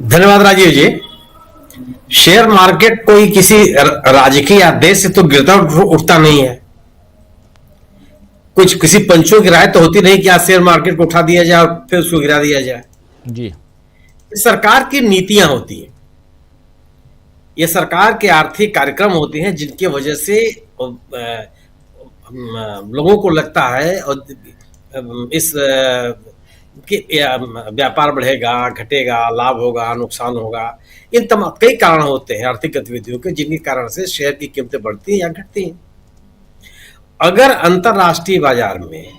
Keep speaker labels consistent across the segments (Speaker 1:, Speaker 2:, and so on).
Speaker 1: धन्यवाद राजीव जी। Share market कोई किसी राजकीय आदेश से तो गिरता उठता नहीं है। कुछ किसी पंचों की राय तो होती नहीं कि आज शेयर मार्केट को उठा दिया जाए और फिर उसको गिरा दिया जाए।
Speaker 2: जी।
Speaker 1: सरकार की नीतियां होती हैं, ये सरकार के आर्थिक कार्यक्रम होते हैं जिनकी वजह से लोगों को लगता है और इस कि व्यापार बढ़ेगा, घटेगा, लाभ होगा, नुकसान होगा। इन तमाम कई कारण होते हैं आर्थिक गतिविधियों के, जिनके कारण से शेयर की कीमतें बढ़ती हैं या घटती हैं। अगर अंतरराष्ट्रीय बाजार में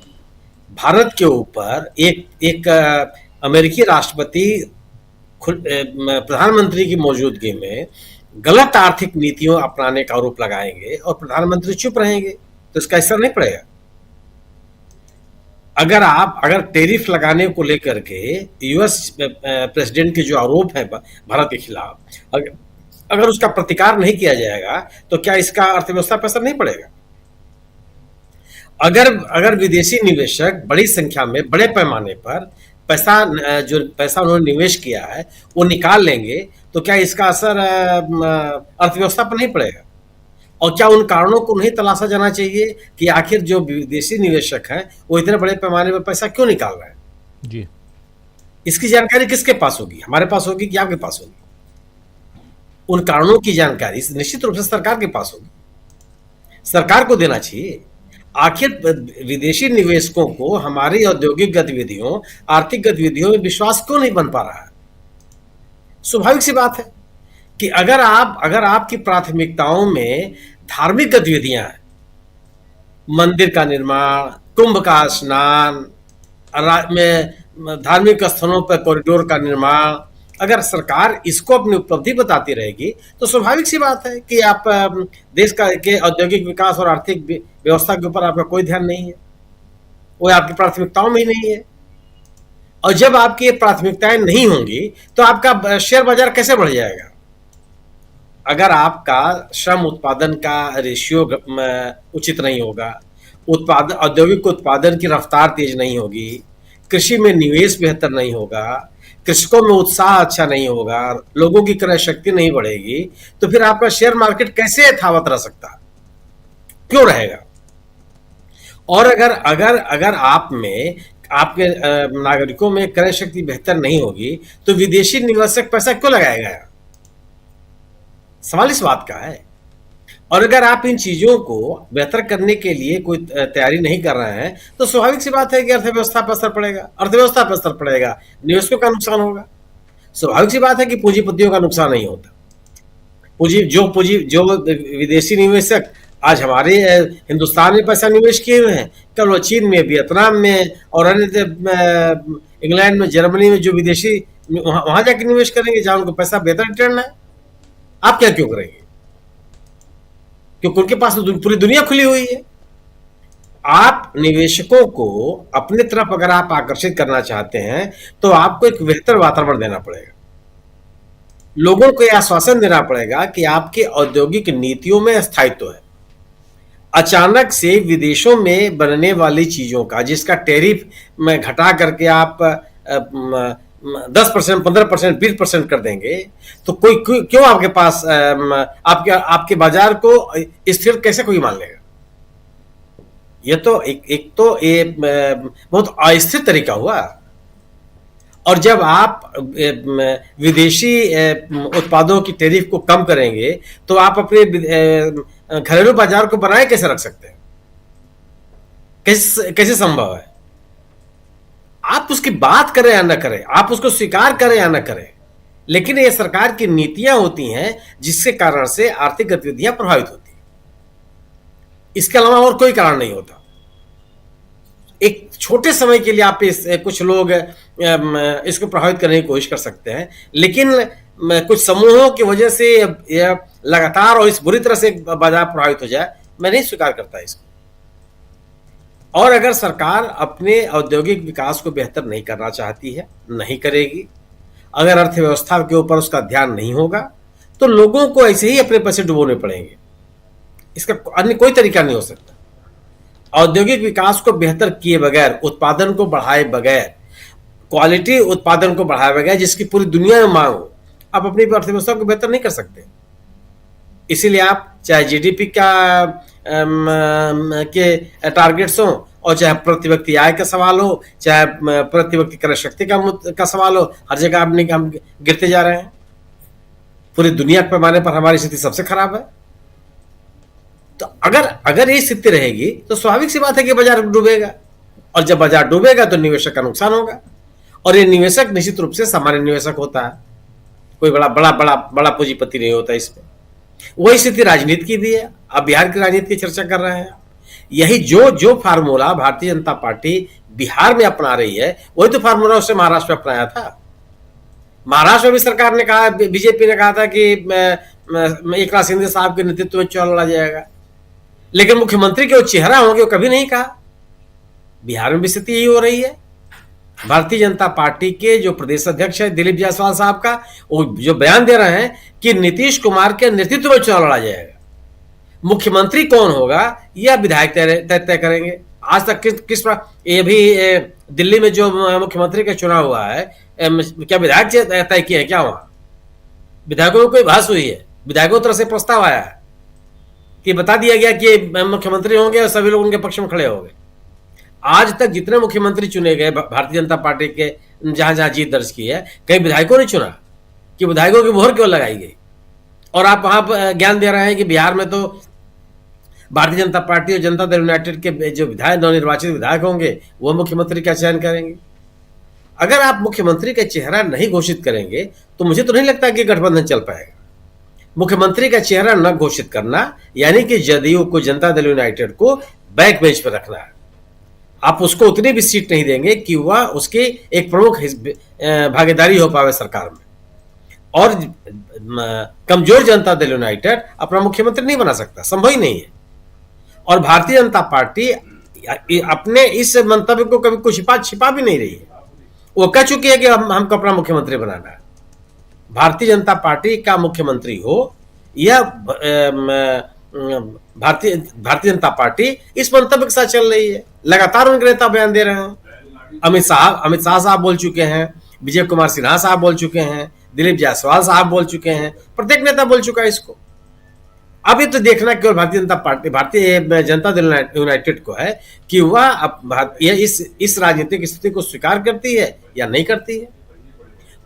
Speaker 1: भारत के ऊपर एक एक अमेरिकी राष्ट्रपति प्रधानमंत्री की मौजूदगी में गलत आर्थिक नीतियों अपनाने का आरोप लगाएंगे और प्रधानमंत्री चुप रहेंगे तो इसका असर नहीं पड़ेगा। अगर टैरिफ लगाने को लेकर के यूएस प्रेसिडेंट के जो आरोप है भारत के खिलाफ, अगर उसका प्रतिकार नहीं किया जाएगा तो क्या इसका अर्थव्यवस्था पर असर नहीं पड़ेगा? अगर विदेशी निवेशक बड़ी संख्या में बड़े पैमाने पर पैसा उन्होंने निवेश किया है वो निकाल लेंगे तो क्या इसका असर अर्थव्यवस्था पर नहीं पड़ेगा? और क्या उन कारणों को नहीं तलाशा जाना चाहिए कि आखिर जो विदेशी निवेशक हैं वो इतने बड़े पैमाने पर पैसा क्यों निकाल रहे हैं?
Speaker 2: जी।
Speaker 1: इसकी जानकारी किसके पास होगी? हमारे पास होगी कि आपके पास होगी? उन कारणों की जानकारी निश्चित रूप से सरकार के पास होगी, सरकार को देना चाहिए। आखिर विदेशी निवेशकों को हमारी औद्योगिक गतिविधियों, आर्थिक गतिविधियों में विश्वास क्यों नहीं बन पा रहा है? स्वाभाविक सी बात है कि अगर आपकी प्राथमिकताओं में धार्मिक गतिविधियां हैं, मंदिर का निर्माण, कुंभ का स्नान, में धार्मिक स्थलों पर कॉरिडोर का निर्माण, अगर सरकार इसको अपनी उपलब्धि बताती रहेगी तो स्वाभाविक सी बात है कि आप देश के औद्योगिक विकास और आर्थिक व्यवस्था के ऊपर आपका कोई ध्यान नहीं है, वो आपकी प्राथमिकताओं में ही नहीं है। और जब आपकी प्राथमिकताएं नहीं होंगी तो आपका शेयर बाजार कैसे बढ़ जाएगा? अगर आपका श्रम उत्पादन का रेशियो उचित नहीं होगा, औद्योगिक उत्पादन की रफ्तार तेज नहीं होगी, कृषि में निवेश बेहतर नहीं होगा, कृषकों में उत्साह अच्छा नहीं होगा, लोगों की क्रय शक्ति नहीं बढ़ेगी, तो फिर आपका शेयर मार्केट कैसे यथावत रह सकता? क्यों रहेगा? और अगर आप में आपके नागरिकों में क्रय शक्ति बेहतर नहीं होगी तो विदेशी निवेशक पैसा क्यों लगाएगा? सवाल इस बात का है। और अगर आप इन चीजों को बेहतर करने के लिए कोई तैयारी नहीं कर रहे हैं तो स्वाभाविक सी बात है कि अर्थव्यवस्था पर असर पड़ेगा, निवेशकों का नुकसान होगा। स्वाभाविक सी बात है कि पूंजीपतियों का नुकसान नहीं होता। जो विदेशी निवेशक आज हमारे हिंदुस्तान में पैसा निवेश किए हुए हैं, कल वो चीन में, वियतनाम में और अन्य इंग्लैंड में, जर्मनी में जो विदेशी वहां जाके निवेश करेंगे जहां उनको पैसा बेहतर रिटर्न है। आप क्या क्यों करेंगे? क्योंकि उनके पास तो पूरी दुनिया खुली हुई है। आप निवेशकों को अपने तरफ अगर आप आकर्षित करना चाहते हैं तो आपको एक बेहतर वातावरण देना पड़ेगा, लोगों को यह आश्वासन देना पड़ेगा कि आपके औद्योगिक नीतियों में स्थायित्व है। अचानक से विदेशों में बनने वाली चीजों का जिसका टैरिफ में घटा करके आप 10%, 15%, 20% कर देंगे तो कोई क्यों आपके पास आपके बाजार को स्थिर कैसे कोई मान लेगा? ये तो एक बहुत अस्थिर तरीका हुआ। और जब आप विदेशी उत्पादों की टैरिफ को कम करेंगे तो आप अपने घरेलू बाजार को बनाए कैसे रख सकते हैं? कैसे संभव है? आप उसकी बात करें या न करें, आप उसको स्वीकार करें या न करें, लेकिन ये सरकार की नीतियां होती हैं जिसके कारण से आर्थिक गतिविधियां प्रभावित होती हैं। इसके अलावा और कोई कारण नहीं होता। एक छोटे समय के लिए आप कुछ लोग इसको प्रभावित करने की कोशिश कर सकते हैं, लेकिन कुछ समूहों की वजह से यह लगातार और इस बुरी तरह से बाजार प्रभावित हो जाए, मैं नहीं स्वीकार करता इसको। और अगर सरकार अपने औद्योगिक विकास को बेहतर नहीं करना चाहती है, नहीं करेगी, अगर अर्थव्यवस्था के ऊपर उसका ध्यान नहीं होगा तो लोगों को ऐसे ही अपने पैसे डुबोने पड़ेंगे। इसका अन्य कोई तरीका नहीं हो सकता। औद्योगिक विकास को बेहतर किए बगैर, उत्पादन को बढ़ाए बगैर, क्वालिटी उत्पादन को बढ़ाए बगैर, जिसकी पूरी दुनिया में मांग हो, आप अपनी अर्थव्यवस्था को बेहतर नहीं कर सकते। इसीलिए आप चाहे जीडीपी का के टारगेट्स हो, और चाहे प्रति व्यक्ति आय का सवाल हो, चाहे प्रति व्यक्ति क्रय शक्ति का सवाल हो, हर जगह हम गिरते जा रहे हैं। पूरी दुनिया के पैमाने पर हमारी स्थिति सबसे खराब है। तो अगर ये स्थिति रहेगी तो स्वाभाविक सी बात है कि बाजार डूबेगा, और जब बाजार डूबेगा तो निवेशक का नुकसान होगा। और ये निवेशक निश्चित रूप से सामान्य निवेशक होता है, कोई बड़ा पूंजीपति नहीं होता इसमें। वही स्थिति राजनीति की भी है। अब बिहार की राजनीति की चर्चा कर रहे हैं, यही जो फार्मूला भारतीय जनता पार्टी बिहार में अपना रही है, वही तो फार्मूला उसने महाराष्ट्र में अपनाया था। महाराष्ट्र में भी सरकार ने कहा, बीजेपी ने कहा था कि एकनाथ शिंदे साहब के नेतृत्व में चुनाव लड़ा जाएगा, लेकिन मुख्यमंत्री के वो चेहरा होंगे वो कभी नहीं कहा। बिहार में भी स्थिति यही हो रही है। भारतीय जनता पार्टी के जो प्रदेश अध्यक्ष है दिलीप जायसवाल साहब का, वो जो बयान दे रहे हैं कि नीतीश कुमार के नेतृत्व में चुनाव लड़ा जाएगा, मुख्यमंत्री कौन होगा यह विधायक तय करेंगे। आज तक किस ये भी दिल्ली में जो मुख्यमंत्री का चुनाव हुआ है, क्या विधायक तय किए हैं क्या? वहां विधायकों में कोई बहस हुई है? विधायकों की तरफ से प्रस्ताव आया है कि बता दिया गया कि मुख्यमंत्री होंगे और सभी लोग उनके पक्ष में खड़े होंगे। आज तक जितने मुख्यमंत्री चुने गए भारतीय जनता पार्टी के, जहां जहां जीत दर्ज की है, कई विधायकों ने चुना कि विधायकों की मोहर क्यों लगाई गई। और आप वहां पर ज्ञान दे रहे हैं कि बिहार में तो भारतीय जनता पार्टी और जनता दल यूनाइटेड के जो विधायक, नवनिर्वाचित विधायक होंगे, वो मुख्यमंत्री का चयन करेंगे। अगर आप मुख्यमंत्री का चेहरा नहीं घोषित करेंगे तो मुझे तो नहीं लगता कि गठबंधन चल पाएगा। मुख्यमंत्री का चेहरा न घोषित करना यानी कि जदयू को, जनता दल यूनाइटेड को बैक बेंच पर रखना है। आप उसको उतनी भी सीट नहीं देंगे कि वह उसकी एक प्रमुख भागीदारी हो पावे सरकार में। और कमजोर जनता दल यूनाइटेड अपना मुख्यमंत्री नहीं बना सकता, संभव ही नहीं है। और भारतीय जनता पार्टी अपने इस मंतव्य को कभी कुछ छिपा भी नहीं रही है। वो कह चुकी है कि हमको अपना मुख्यमंत्री बनाना है। भारतीय जनता पार्टी का मुख्यमंत्री हो या भारतीय जनता पार्टी इस मंतव्य के साथ चल रही है। लगातार उनके नेता बयान दे रहे हैं। अमित शाह साहब बोल चुके हैं, विजय कुमार सिन्हा साहब बोल चुके हैं, दिलीप जायसवाल साहब बोल चुके हैं, प्रत्येक नेता बोल चुका है इसको। अब ये तो देखना केवल भारतीय जनता पार्टी, भारतीय जनता दल यूनाइटेड को है कि वह इस राजनीतिक स्थिति को स्वीकार करती है या नहीं करती है।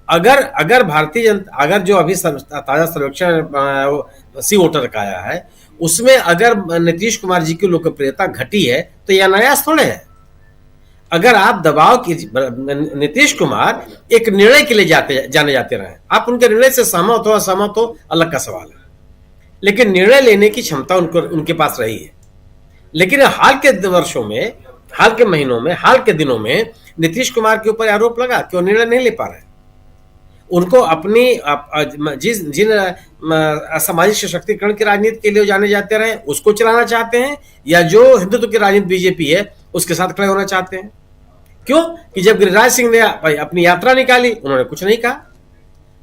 Speaker 1: अगर भारतीय जनता, अगर जो अभी ताजा सर्वेक्षण सी वोटर का आया है, उसमें अगर नीतीश कुमार जी की लोकप्रियता घटी है तो यह अनायास थोड़े है। अगर आप दबाव की, नीतीश कुमार एक निर्णय के लिए जाने जाते रहे, आप उनके निर्णय से सहमत हो असहमत हो अलग का सवाल है, लेकिन निर्णय लेने की क्षमता उनके पास रही है। लेकिन हाल के वर्षों में, हाल के महीनों में, हाल के दिनों में नीतीश कुमार के ऊपर आरोप लगा कि वो निर्णय नहीं ले पा रहे। उनको अपनी जिन सामाजिक सशक्तिकरण की राजनीति के लिए जाने जाते रहे उसको चलाना चाहते हैं, या जो हिंदुत्व की राजनीति बीजेपी है उसके साथ खड़े होना चाहते हैं। क्यों कि जब गिरिराज सिंह ने अपनी यात्रा निकाली, उन्होंने कुछ नहीं कहा,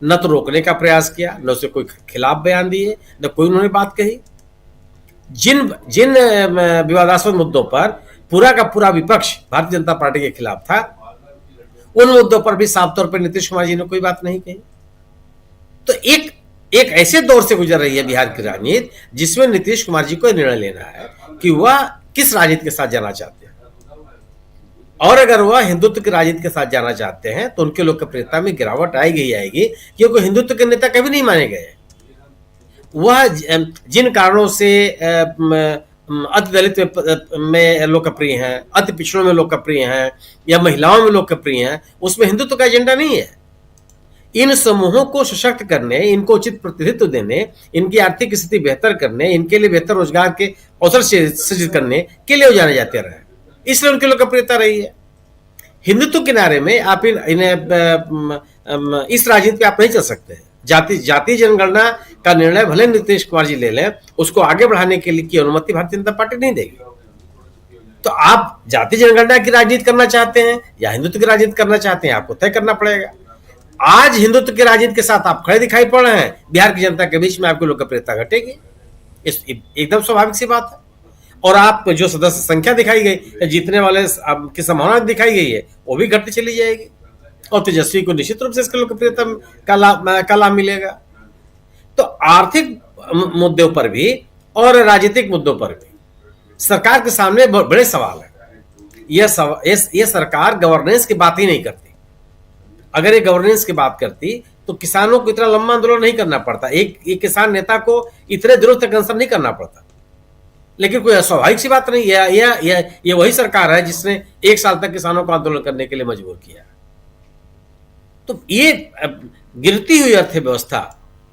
Speaker 1: न तो रोकने का प्रयास किया, न उससे कोई खिलाफ बयान दिए, न कोई उन्होंने बात कही। जिन विवादास्पद मुद्दों पर पूरा का पूरा विपक्ष भारतीय जनता पार्टी के खिलाफ था, उन मुद्दों पर भी साफ तौर पर नीतीश कुमार जी ने कोई बात नहीं कही। तो एक ऐसे दौर से गुजर रही है बिहार की राजनीति जिसमें नीतीश कुमार जी को निर्णय लेना है कि वह किस राजनीति के साथ जाना चाहते हैं। और अगर वह हिंदुत्व की राजनीति के साथ जाना चाहते हैं तो उनके लोकप्रियता में गिरावट आएगी, क्योंकि हिंदुत्व के नेता कभी नहीं माने गए। वह जिन कारणों से अति दलित में लोकप्रिय हैं, अति पिछड़ों में लोकप्रिय हैं, या महिलाओं में लोकप्रिय हैं, उसमें हिंदुत्व का एजेंडा नहीं है। इन समूहों को सशक्त करने, इनको उचित प्रतिनिधित्व देने, इनकी आर्थिक स्थिति बेहतर करने, इनके लिए बेहतर रोजगार के अवसर सृजित करने के लिए वो जाने जाते रहे, इसलिए उनकी लोकप्रियता रही है। हिंदुत्व के नारे में आप इन्हें इस राजनीति पे आप नहीं चल सकते। जाति जनगणना का निर्णय भले नीतीश कुमार जी ले लें, उसको आगे बढ़ाने के लिए की अनुमति भारतीय जनता पार्टी नहीं देगी। तो आप जाति जनगणना की राजनीति करना चाहते हैं या हिंदुत्व की राजनीति करना चाहते हैं, आपको तय करना पड़ेगा। आज हिंदुत्व की राजनीति के साथ आप खड़े दिखाई पड़ रहे हैं, बिहार की जनता के बीच में आपकी लोकप्रियता घटेगी, एकदम स्वाभाविक सी बात है। और आप जो सदस्य संख्या दिखाई गई, जीतने वाले की संभावना दिखाई गई है, वो भी घटती चली जाएगी। और तेजस्वी को निश्चित रूप से इसका लोकप्रियता का लाभ मिलेगा। तो आर्थिक मुद्दों पर भी और राजनीतिक मुद्दों पर भी सरकार के सामने बड़े सवाल है। यह सरकार गवर्नेंस की बात ही नहीं करती। अगर ये गवर्नेंस की बात करती तो किसानों को इतना लंबा आंदोलन नहीं करना पड़ता, एक किसान नेता को इतने दिनों तक अनशन नहीं करना पड़ता। लेकिन कोई स्वाभाविक सी बात नहीं, ये वही सरकार है जिसने 1 साल तक किसानों को आंदोलन करने के लिए मजबूर किया। तो ये गिरती हुई अर्थव्यवस्था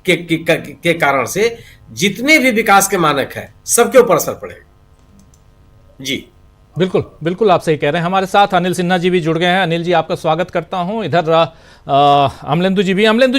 Speaker 1: के कारण से जितने भी विकास के मानक है सबके ऊपर असर पड़ेगा। जी
Speaker 2: बिल्कुल बिल्कुल, आप सही कह रहे हैं। हमारे साथ अनिल सिन्हा जी भी जुड़ गए हैं। अनिल जी, आपका स्वागत करता हूं। इधर अमलेंदु जी भी। अमलेंदु